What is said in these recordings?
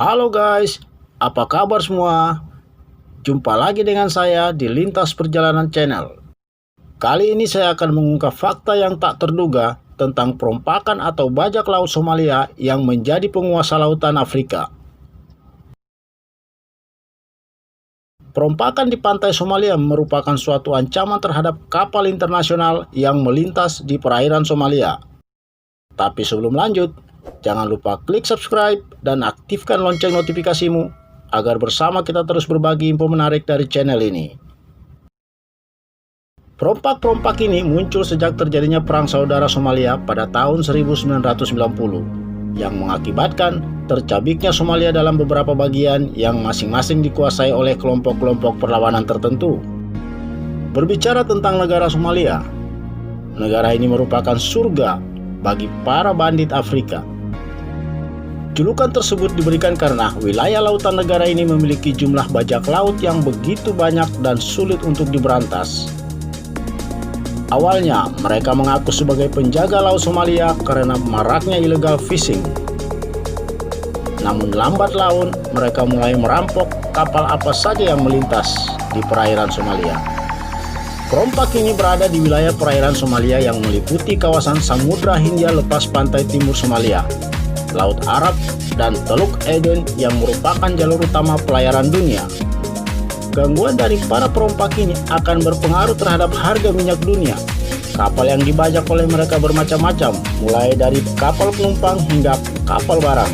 Halo guys, apa kabar semua? Jumpa lagi dengan saya di Lintas Perjalanan Channel. Kali ini saya akan mengungkap fakta yang tak terduga tentang perompakan atau bajak laut Somalia yang menjadi penguasa lautan Afrika. Perompakan di pantai Somalia merupakan suatu ancaman terhadap kapal internasional yang melintas di perairan Somalia. Tapi sebelum lanjut, jangan lupa klik subscribe dan aktifkan lonceng notifikasimu agar bersama kita terus berbagi info menarik dari channel ini. Perompak-perompak ini muncul sejak terjadinya Perang Saudara Somalia pada tahun 1990 yang mengakibatkan tercabiknya Somalia dalam beberapa bagian yang masing-masing dikuasai oleh kelompok-kelompok perlawanan tertentu. Berbicara tentang negara Somalia, negara ini merupakan surga bagi para bandit Afrika. Julukan tersebut diberikan karena wilayah lautan negara ini memiliki jumlah bajak laut yang begitu banyak dan sulit untuk diberantas. Awalnya, mereka mengaku sebagai penjaga laut Somalia karena maraknya illegal fishing. Namun lambat laun, mereka mulai merampok kapal apa saja yang melintas di perairan Somalia. Perompak ini berada di wilayah perairan Somalia yang meliputi kawasan Samudra Hindia lepas pantai timur Somalia, Laut Arab, dan Teluk Aden yang merupakan jalur utama pelayaran dunia. Gangguan dari para perompak ini akan berpengaruh terhadap harga minyak dunia. Kapal yang dibajak oleh mereka bermacam-macam, mulai dari kapal penumpang hingga kapal barang.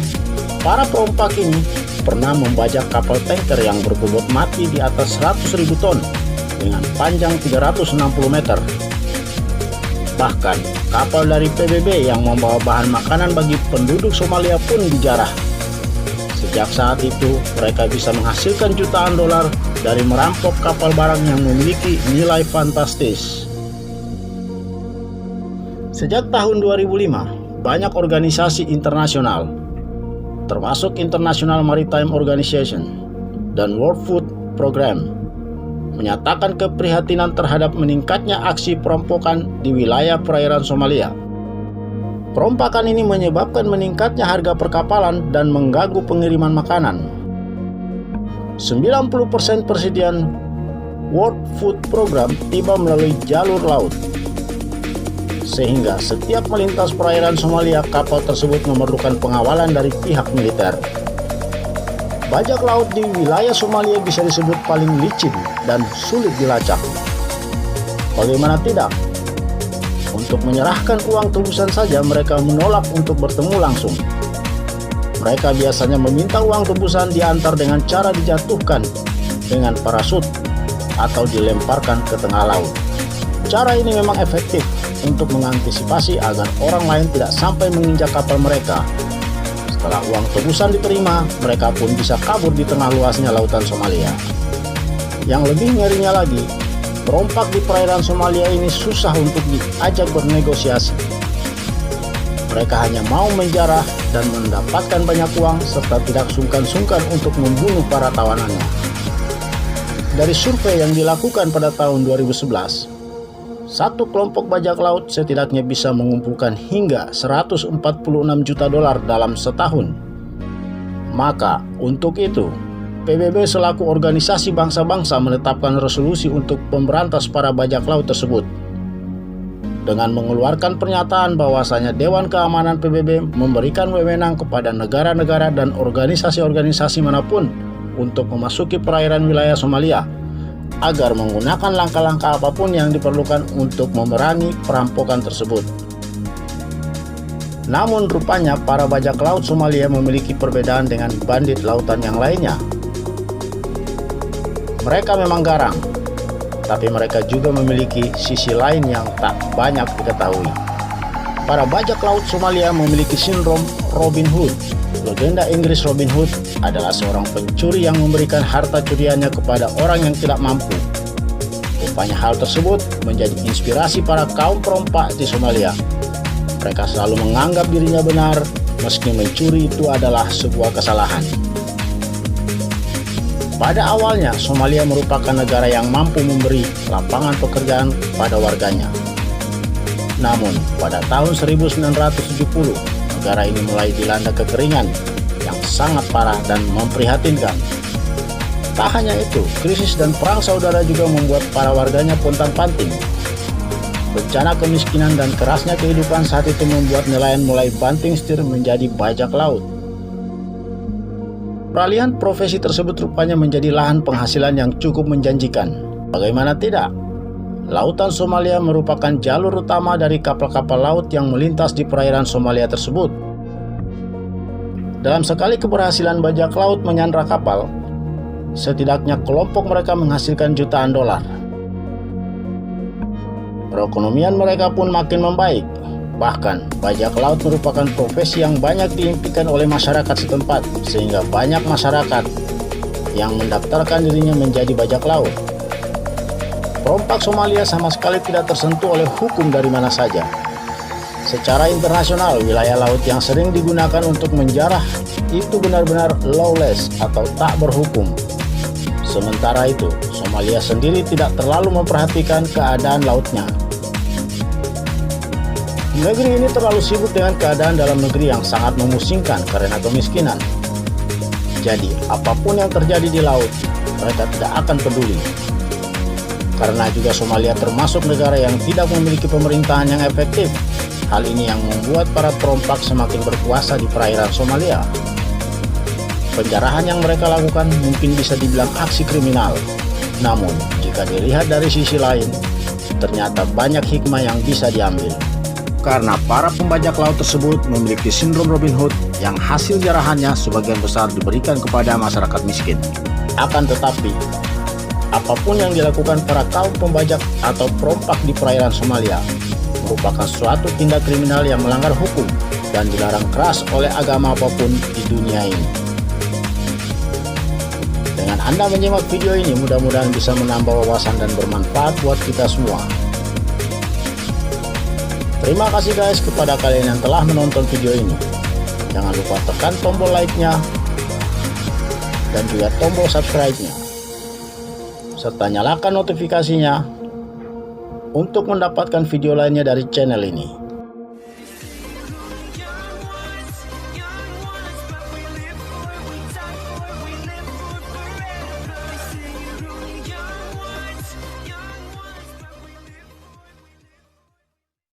Para perompak ini pernah membajak kapal tanker yang berbobot mati di atas 100.000 ton dengan panjang 360 meter. Bahkan, kapal dari PBB yang membawa bahan makanan bagi penduduk Somalia pun dijarah. Sejak saat itu, mereka bisa menghasilkan jutaan dolar dari merampok kapal barang yang memiliki nilai fantastis. Sejak tahun 2005, banyak organisasi internasional, termasuk International Maritime Organization dan World Food Program, menyatakan keprihatinan terhadap meningkatnya aksi perampokan di wilayah perairan Somalia. Perompakan ini menyebabkan meningkatnya harga perkapalan dan mengganggu pengiriman makanan. 90% persediaan World Food Program tiba melalui jalur laut, sehingga setiap melintas perairan Somalia, kapal tersebut memerlukan pengawalan dari pihak militer. Bajak laut di wilayah Somalia bisa disebut paling licin dan sulit dilacak. Bagaimana tidak? Untuk menyerahkan uang tebusan saja mereka menolak untuk bertemu langsung. Mereka biasanya meminta uang tebusan diantar dengan cara dijatuhkan dengan parasut atau dilemparkan ke tengah laut. Cara ini memang efektif untuk mengantisipasi agar orang lain tidak sampai menginjak kapal mereka. Setelah uang tebusan diterima, mereka pun bisa kabur di tengah luasnya lautan Somalia. Yang lebih ngerinya lagi, perompak di perairan Somalia ini susah untuk diajak bernegosiasi. Mereka hanya mau menjarah dan mendapatkan banyak uang serta tidak sungkan-sungkan untuk membunuh para tawanannya. Dari survei yang dilakukan pada tahun 2011, satu kelompok bajak laut setidaknya bisa mengumpulkan hingga 146 juta dolar dalam setahun. Maka, untuk itu, PBB selaku organisasi bangsa-bangsa menetapkan resolusi untuk pemberantas para bajak laut tersebut, dengan mengeluarkan pernyataan bahwasanya Dewan Keamanan PBB memberikan wewenang kepada negara-negara dan organisasi-organisasi manapun untuk memasuki perairan wilayah Somalia, agar menggunakan langkah-langkah apapun yang diperlukan untuk memerangi perampokan tersebut. Namun rupanya para bajak laut Somalia memiliki perbedaan dengan bandit lautan yang lainnya. Mereka memang garang, tapi mereka juga memiliki sisi lain yang tak banyak diketahui. Para bajak laut Somalia memiliki sindrom Robin Hood. Legenda Inggris Robin Hood adalah seorang pencuri yang memberikan harta curiannya kepada orang yang tidak mampu. Rupanya hal tersebut menjadi inspirasi para kaum perompak di Somalia. Mereka selalu menganggap dirinya benar meski mencuri itu adalah sebuah kesalahan. Pada awalnya, Somalia merupakan negara yang mampu memberi lapangan pekerjaan pada warganya. Namun, pada tahun 1970, negara ini mulai dilanda kekeringan yang sangat parah dan memprihatinkan. Tak hanya itu, krisis dan perang saudara juga membuat para warganya pontang-panting. Bencana kemiskinan dan kerasnya kehidupan saat itu membuat nelayan mulai banting setir menjadi bajak laut. Peralihan profesi tersebut rupanya menjadi lahan penghasilan yang cukup menjanjikan. Bagaimana tidak? Lautan Somalia merupakan jalur utama dari kapal-kapal laut yang melintas di perairan Somalia tersebut. Dalam sekali keberhasilan bajak laut menyandra kapal, setidaknya kelompok mereka menghasilkan jutaan dolar. Perekonomian mereka pun makin membaik. Bahkan, bajak laut merupakan profesi yang banyak diimpikan oleh masyarakat setempat, sehingga banyak masyarakat yang mendaftarkan dirinya menjadi bajak laut. Perompak Somalia sama sekali tidak tersentuh oleh hukum dari mana saja. Secara internasional, wilayah laut yang sering digunakan untuk menjarah itu benar-benar lawless atau tak berhukum. Sementara itu, Somalia sendiri tidak terlalu memperhatikan keadaan lautnya. Negeri ini terlalu sibuk dengan keadaan dalam negeri yang sangat memusingkan karena kemiskinan. Jadi, apapun yang terjadi di laut, mereka tidak akan peduli. Karena juga Somalia termasuk negara yang tidak memiliki pemerintahan yang efektif. Hal ini yang membuat para perompak semakin berkuasa di perairan Somalia. Penjarahan yang mereka lakukan mungkin bisa dibilang aksi kriminal. Namun, jika dilihat dari sisi lain, ternyata banyak hikmah yang bisa diambil. Karena para pembajak laut tersebut memiliki sindrom Robin Hood yang hasil jarahannya sebagian besar diberikan kepada masyarakat miskin. Akan tetapi, apapun yang dilakukan para kaum pembajak atau perompak di perairan Somalia merupakan suatu tindak kriminal yang melanggar hukum dan dilarang keras oleh agama apapun di dunia ini. Dengan Anda menyimak video ini, mudah-mudahan bisa menambah wawasan dan bermanfaat buat kita semua. Terima kasih guys kepada kalian yang telah menonton video ini. Jangan lupa tekan tombol like-nya dan juga tombol subscribe-nya, serta nyalakan notifikasinya untuk mendapatkan video lainnya dari channel ini.